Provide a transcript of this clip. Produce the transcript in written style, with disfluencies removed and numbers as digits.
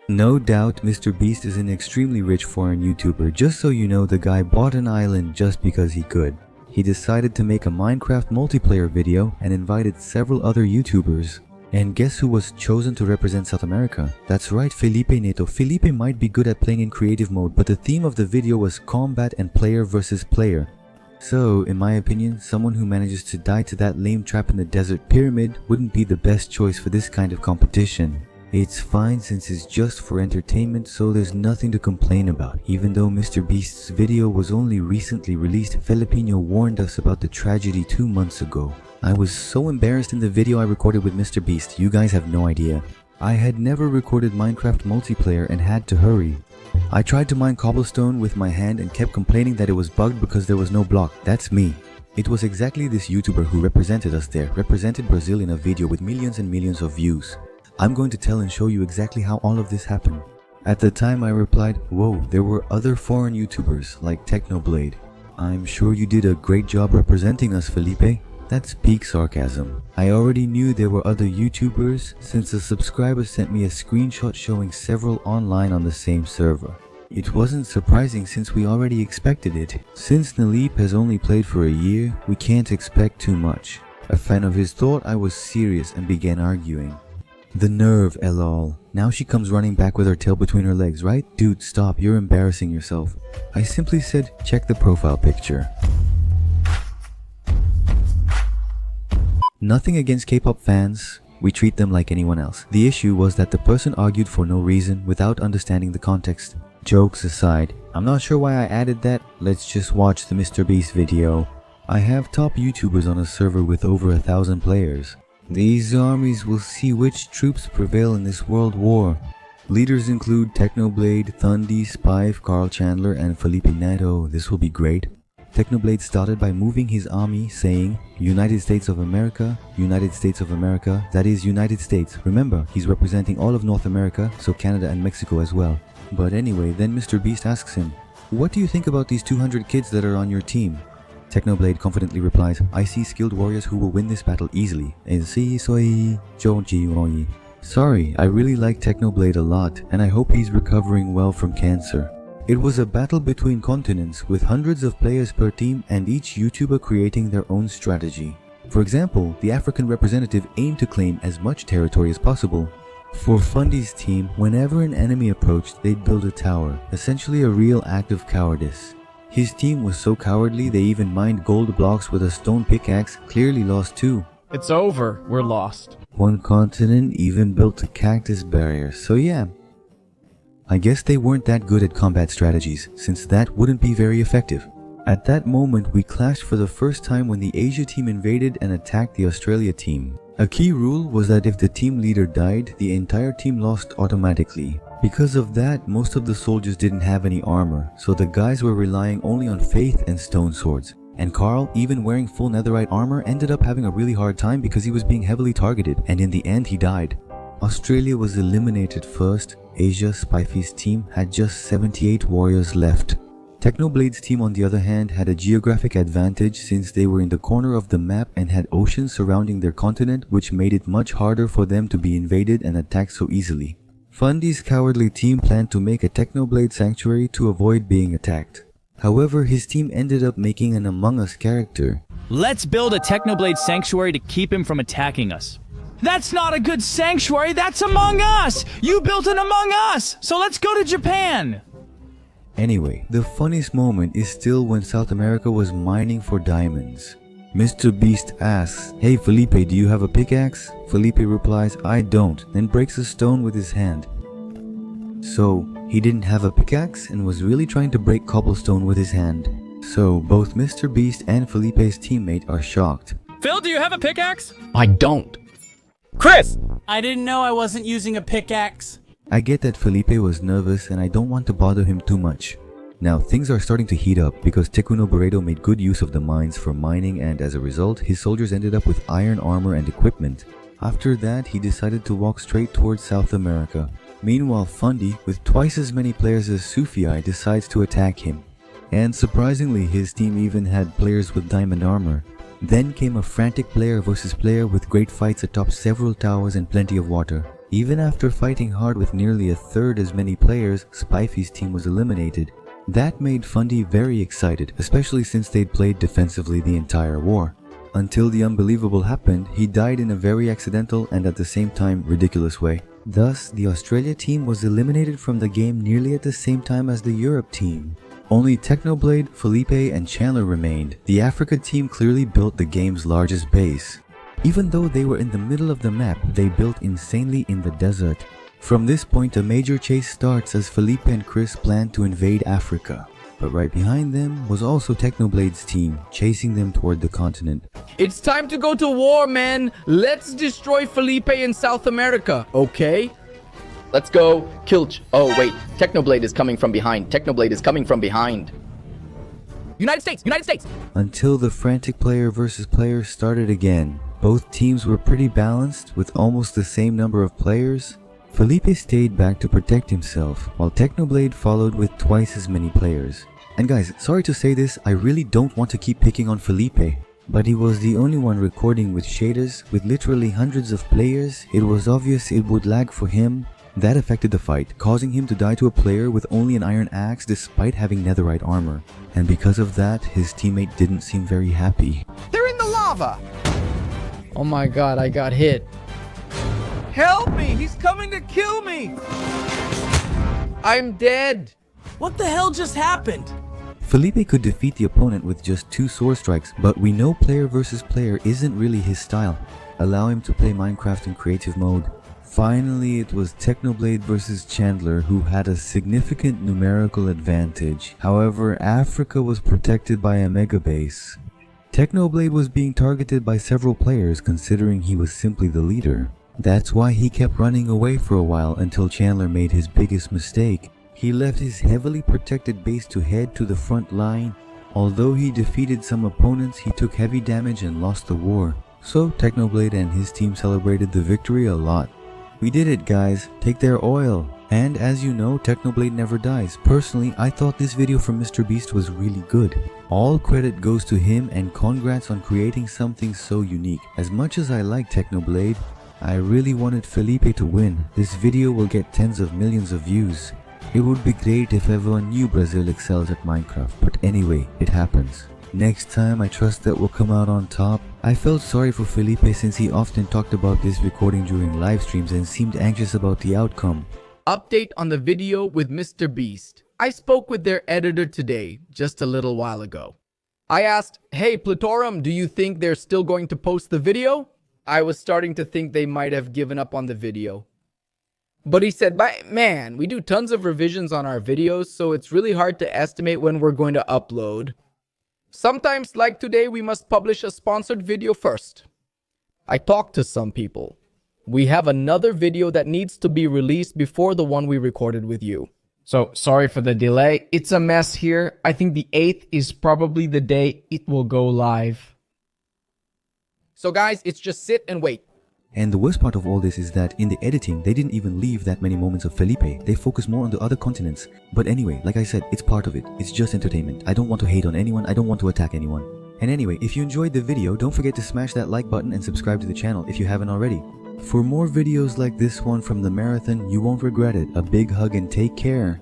No doubt Mr. Beast is an extremely rich foreign YouTuber. Just so you know, the guy bought an island just because he could. He decided to make a Minecraft multiplayer video and invited several other YouTubers. And guess who was chosen to represent South America? That's right, Felipe Neto. Felipe might be good at playing in creative mode, but the theme of the video was combat and player versus player. So, in my opinion, someone who manages to die to that lame trap in the desert pyramid wouldn't be the best choice for this kind of competition. It's fine since it's just for entertainment, so there's nothing to complain about. Even though Mr. Beast's video was only recently released, Filipino warned us about the tragedy 2 months ago. I was so embarrassed in the video I recorded with Mr. Beast, you guys have no idea. I had never recorded Minecraft multiplayer and had to hurry. I tried to mine cobblestone with my hand and kept complaining that it was bugged because there was no block. That's me. It was exactly this YouTuber who represented us there, represented Brazil in a video with millions and millions of views. I'm going to tell and show you exactly how all of this happened. At the time I replied, whoa, there were other foreign YouTubers like Technoblade. I'm sure you did a great job representing us, Felipe. That's peak sarcasm. I already knew there were other YouTubers since a subscriber sent me a screenshot showing several online on the same server. It wasn't surprising since we already expected it. Since Felipe has only played for a year, we can't expect too much. A fan of his thought I was serious and began arguing. The nerve, lol. Now she comes running back with her tail between her legs, right? Dude, stop, you're embarrassing yourself. I simply said, check the profile picture. Nothing against K-pop fans, we treat them like anyone else. The issue was that the person argued for no reason without understanding the context. Jokes aside, I'm not sure why I added that, let's just watch the Mr. Beast video. I have top YouTubers on a server with over 1,000 players. These armies will see which troops prevail in this world war. Leaders include Technoblade, Thundy, Spive, Carl Chandler, and Felipe Neto. This will be great. Technoblade started by moving his army, saying, United States of America, that is United States. Remember, he's representing all of North America, so Canada and Mexico as well. But anyway, then Mr. Beast asks him, what do you think about these 200 kids that are on your team? Technoblade confidently replies, I see skilled warriors who will win this battle easily. Sorry, I really like Technoblade a lot, and I hope he's recovering well from cancer. It was a battle between continents with hundreds of players per team and each YouTuber creating their own strategy. For example, the African representative aimed to claim as much territory as possible. For Fundy's team, whenever an enemy approached, they'd build a tower, essentially a real act of cowardice. His team was so cowardly they even mined gold blocks with a stone pickaxe, clearly lost too. It's over, we're lost. One continent even built a cactus barrier, so yeah. I guess they weren't that good at combat strategies, since that wouldn't be very effective. At that moment, we clashed for the first time when the Asia team invaded and attacked the Australia team. A key rule was that if the team leader died, the entire team lost automatically. Because of that, most of the soldiers didn't have any armor, so the guys were relying only on faith and stone swords. And Carl, even wearing full netherite armor, ended up having a really hard time because he was being heavily targeted, and in the end he died. Australia was eliminated first. Asia, Spifey's team, had just 78 warriors left. Technoblade's team on the other hand had a geographic advantage since they were in the corner of the map and had oceans surrounding their continent, which made it much harder for them to be invaded and attacked so easily. Fundy's cowardly team planned to make a Technoblade sanctuary to avoid being attacked. However, his team ended up making an Among Us character. Let's build a Technoblade sanctuary to keep him from attacking us. That's not a good sanctuary, that's Among Us! You built an Among Us! So let's go to Japan! Anyway, the funniest moment is still when South America was mining for diamonds. Mr. Beast asks, hey Felipe, do you have a pickaxe? Felipe replies, I don't, then breaks a stone with his hand. So, he didn't have a pickaxe and was really trying to break cobblestone with his hand. So, both Mr. Beast and Felipe's teammate are shocked. Phil, do you have a pickaxe? I don't. Chris! I didn't know I wasn't using a pickaxe. I get that Felipe was nervous and I don't want to bother him too much. Now things are starting to heat up because Technoblade made good use of the mines for mining and as a result his soldiers ended up with iron armor and equipment. After that he decided to walk straight towards South America. Meanwhile Fundy, with twice as many players as Sufii, decides to attack him. And surprisingly his team even had players with diamond armor. Then came a frantic player versus player with great fights atop several towers and plenty of water. Even after fighting hard with nearly a third as many players, Spifey's team was eliminated. That made Fundy very excited, especially since they'd played defensively the entire war. Until the unbelievable happened, he died in a very accidental and at the same time ridiculous way. Thus, the Australia team was eliminated from the game nearly at the same time as the Europe team. Only Technoblade, Felipe, and Chandler remained. The Africa team clearly built the game's largest base. Even though they were in the middle of the map, they built insanely in the desert. From this point, a major chase starts as Felipe and Chris plan to invade Africa. But right behind them was also Technoblade's team, chasing them toward the continent. It's time to go to war, man. Let's destroy Felipe in South America, okay? Let's go. Oh, wait. Technoblade is coming from behind. Technoblade is coming from behind. United States! United States! Until the frantic player versus player started again. Both teams were pretty balanced, with almost the same number of players. Felipe stayed back to protect himself, while Technoblade followed with twice as many players. And guys, sorry to say this, I really don't want to keep picking on Felipe. But he was the only one recording with shaders, with literally hundreds of players. It was obvious it would lag for him. That affected the fight, causing him to die to a player with only an iron axe despite having netherite armor. And because of that, his teammate didn't seem very happy. They're in the lava! Oh my god, I got hit. Help me! He's coming to kill me! I'm dead! What the hell just happened? Felipe could defeat the opponent with just 2 sword strikes, but we know player versus player isn't really his style. Allow him to play Minecraft in creative mode. Finally, it was Technoblade versus Chandler who had a significant numerical advantage. However, Africa was protected by a mega base. Technoblade was being targeted by several players considering he was simply the leader. That's why he kept running away for a while until Chandler made his biggest mistake. He left his heavily protected base to head to the front line. Although he defeated some opponents, he took heavy damage and lost the war. So Technoblade and his team celebrated the victory a lot. We did it, guys. Take their oil. And as you know, Technoblade never dies. Personally, I thought this video from MrBeast was really good. All credit goes to him and congrats on creating something so unique. As much as I like Technoblade, I really wanted Felipe to win. This video will get tens of millions of views. It would be great if everyone knew Brazil excels at Minecraft, but anyway, it happens. Next time, I trust that we'll come out on top. I felt sorry for Felipe since he often talked about this recording during live streams and seemed anxious about the outcome. Update on the video with MrBeast. I spoke with their editor today, just a little while ago. I asked, hey Platorum, do you think they're still going to post the video? I was starting to think they might have given up on the video. But he said, man, we do tons of revisions on our videos, so it's really hard to estimate when we're going to upload. Sometimes, like today, we must publish a sponsored video first. I talked to some people. We have another video that needs to be released before the one we recorded with you. So, sorry for the delay. It's a mess here. I think the 8th is probably the day it will go live. So guys, it's just sit and wait. And the worst part of all this is that in the editing, they didn't even leave that many moments of Felipe. They focused more on the other continents. But anyway, like I said, it's part of it. It's just entertainment. I don't want to hate on anyone. I don't want to attack anyone. And anyway, if you enjoyed the video, don't forget to smash that like button and subscribe to the channel if you haven't already. For more videos like this one from the marathon, you won't regret it. A big hug and take care.